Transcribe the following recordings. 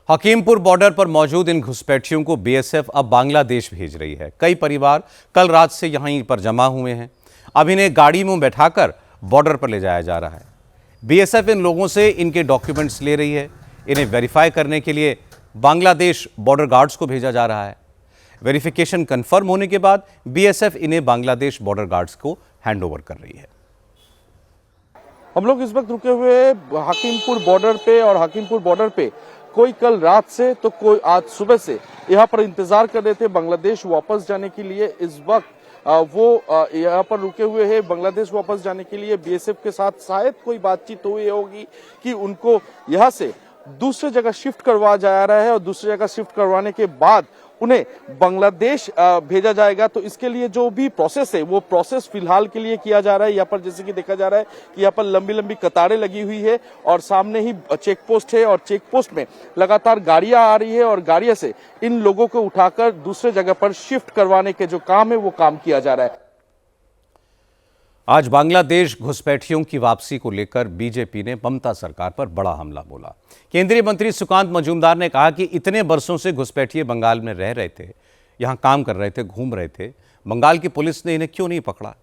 Hakimpur border पर मौजूद इन घुसपैठियों को बीएसएफ अब बांग्लादेश भेज रही है। कई परिवार कल रात से यहीं पर जमा हुए हैं। अब इन्हें गाड़ी में बैठाकर बॉर्डर पर ले जाया जा रहा है। बीएसएफ इन लोगों से इनके डॉक्यूमेंट्स ले रही है। इन्हें वेरीफाई करने के लिए बांग्लादेश बॉर्डर गार्ड्स को भेजा जा रहा है। वेरिफिकेशन कंफर्म होने के बाद बीएसएफ इन्हें बांग्लादेश बॉर्डर गार्ड्स को हैंडओवर कर रही है। हम लोग इस वक्त रुके हुए हकीमपुर बॉर्डर पे और हकीमपुर बॉर्डर पे कोई कल रात से तो कोई आज सुबह से यहाँ पर इंतजार कर रहे थे बांग्लादेश वापस जाने के लिए। इस वक्त वो यहाँ पर रुके हुए हैं बांग्लादेश वापस जाने के लिए। बीएसएफ के साथ शायद कोई बातचीत हुई होगी कि उनको यहाँ से दूसरी जगह शिफ्ट करवा जा रहा है और दूसरी जगह शिफ्ट करवाने के बाद उन्हें बांग्लादेश भेजा जाएगा। तो इसके लिए जो भी प्रोसेस है वो प्रोसेस फिलहाल के लिए किया जा रहा है। यहाँ पर जैसे कि देखा जा रहा है कि यहाँ पर लंबी लंबी कतारें लगी हुई है और सामने ही चेक पोस्ट है और चेक पोस्ट में लगातार गाड़ियां आ रही है और गाड़ियों से इन लोगों को उठाकर दूसरे जगह पर शिफ्ट करवाने के जो काम है वो काम किया जा रहा है। आज बांग्लादेश घुसपैठियों की वापसी को लेकर बीजेपी ने ममता सरकार पर बड़ा हमला बोला। केंद्रीय मंत्री सुकांत मजूमदार ने कहा कि इतने बरसों से घुसपैठिए बंगाल में रह रहे थे, यहां काम कर रहे थे, घूम रहे थे, बंगाल की पुलिस ने इन्हें क्यों नहीं पकड़ा।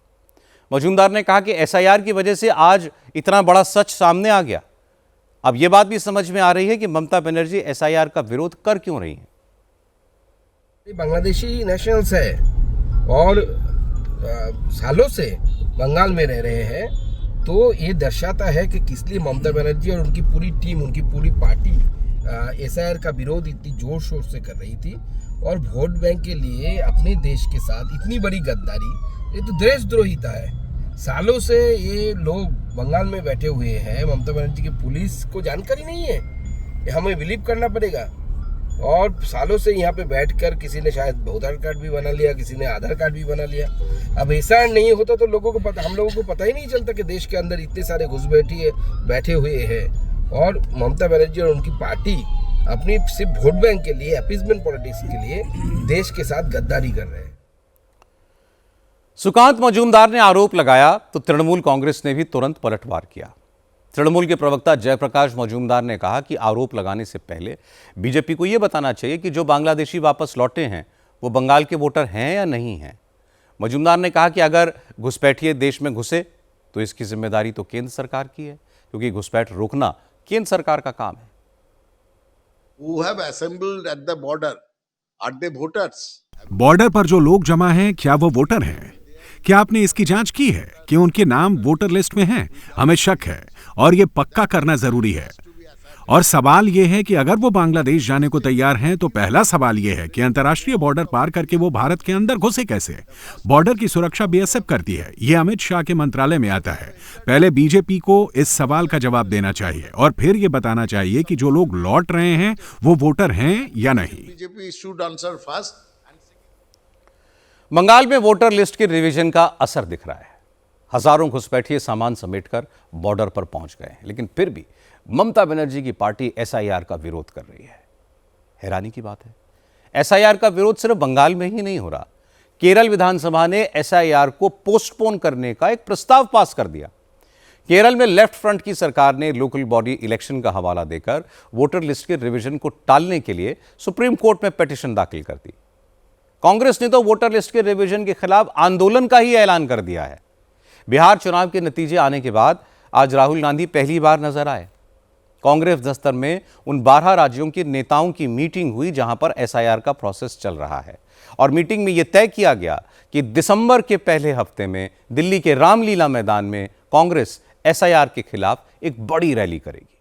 मजूमदार ने कहा कि एसआईआर की वजह से आज इतना बड़ा सच सामने आ गया। अब यह बात भी समझ में आ रही है कि ममता बनर्जी एसआईआर का विरोध कर क्यों रही हैं। बांग्लादेशी नेशनल्स है और सालों से बंगाल में रह रहे हैं, तो ये दर्शाता है कि किस लिए ममता बनर्जी और उनकी पूरी टीम, उनकी पूरी पार्टी एसआईआर का विरोध इतनी जोर शोर से कर रही थी। और वोट बैंक के लिए अपने देश के साथ इतनी बड़ी गद्दारी, ये तो देशद्रोहिता है। सालों से ये लोग बंगाल में बैठे हुए हैं। ममता बनर्जी की पुलिस को जानकारी नहीं है, ये हमें बिलीव करना पड़ेगा। और सालों से यहाँ पे बैठकर किसी ने शायद वोटर कार्ड भी बना लिया, किसी ने आधार कार्ड भी बना लिया। अब ऐसा नहीं होता तो लोगों को पता, हम लोगों को पता ही नहीं चलता कि देश के अंदर इतने सारे घुसपैठिए बैठे हुए हैं। और ममता बनर्जी और उनकी पार्टी अपनी सिर्फ वोट बैंक के लिए, अपीजमेंट पॉलिटिक्स के लिए देश के साथ गद्दारी कर रहे हैं। सुकांत मजूमदार ने आरोप लगाया तो तृणमूल कांग्रेस ने भी तुरंत पलटवार किया। तृणमूल के प्रवक्ता जयप्रकाश मजूमदार ने कहा कि आरोप लगाने से पहले बीजेपी को यह बताना चाहिए कि जो बांग्लादेशी वापस लौटे हैं वो बंगाल के वोटर हैं या नहीं हैं। मजूमदार ने कहा कि अगर घुसपैठिए देश में घुसे तो इसकी जिम्मेदारी तो केंद्र सरकार की है, क्योंकि घुसपैठ रोकना केंद्र सरकार का काम है। Who have assembled at the border are they voters? Border पर जो लोग जमा हैं, क्या वो वोटर हैं? क्या आपने इसकी जांच की है कि उनके नाम वोटर लिस्ट में हैं? हमें शक है और ये पक्का करना जरूरी है। और सवाल ये है कि अगर वो बांग्लादेश जाने को तैयार हैं तो पहला सवाल ये है कि अंतर्राष्ट्रीय बॉर्डर पार करके वो भारत के अंदर घुसे कैसे? बॉर्डर की सुरक्षा बीएसएफ करती है, ये अमित शाह के मंत्रालय में आता है। पहले बीजेपी को इस सवाल का जवाब देना चाहिए और फिर ये बताना चाहिए कि जो लोग लौट रहे हैं वो वोटर हैं या नहीं। BJP should answer first. Bengal में वोटर लिस्ट के रिवीजन का असर दिख रहा है। हजारों घुसपैठिए सामान समेटकर बॉर्डर पर पहुंच गए हैं, लेकिन फिर भी ममता बनर्जी की पार्टी एसआईआर का विरोध कर रही है। हैरानी की बात है, एसआईआर का विरोध सिर्फ बंगाल में ही नहीं हो रहा। केरल विधानसभा ने एसआईआर को पोस्टपोन करने का एक प्रस्ताव पास कर दिया। केरल में लेफ्ट फ्रंट की सरकार ने लोकल बॉडी इलेक्शन का हवाला देकर वोटर लिस्ट के रिवीजन को टालने के लिए सुप्रीम कोर्ट में पिटीशन दाखिल कर दी। कांग्रेस ने तो वोटर लिस्ट के रिवीजन के खिलाफ आंदोलन का ही ऐलान कर दिया है। बिहार चुनाव के नतीजे आने के बाद आज राहुल गांधी पहली बार नजर आए। कांग्रेस दफ्तर में उन 12 राज्यों के नेताओं की मीटिंग हुई जहां पर एसआईआर का प्रोसेस चल रहा है और मीटिंग में यह तय किया गया कि दिसंबर के पहले हफ्ते में दिल्ली के रामलीला मैदान में कांग्रेस एसआईआर के खिलाफ एक बड़ी रैली करेगी।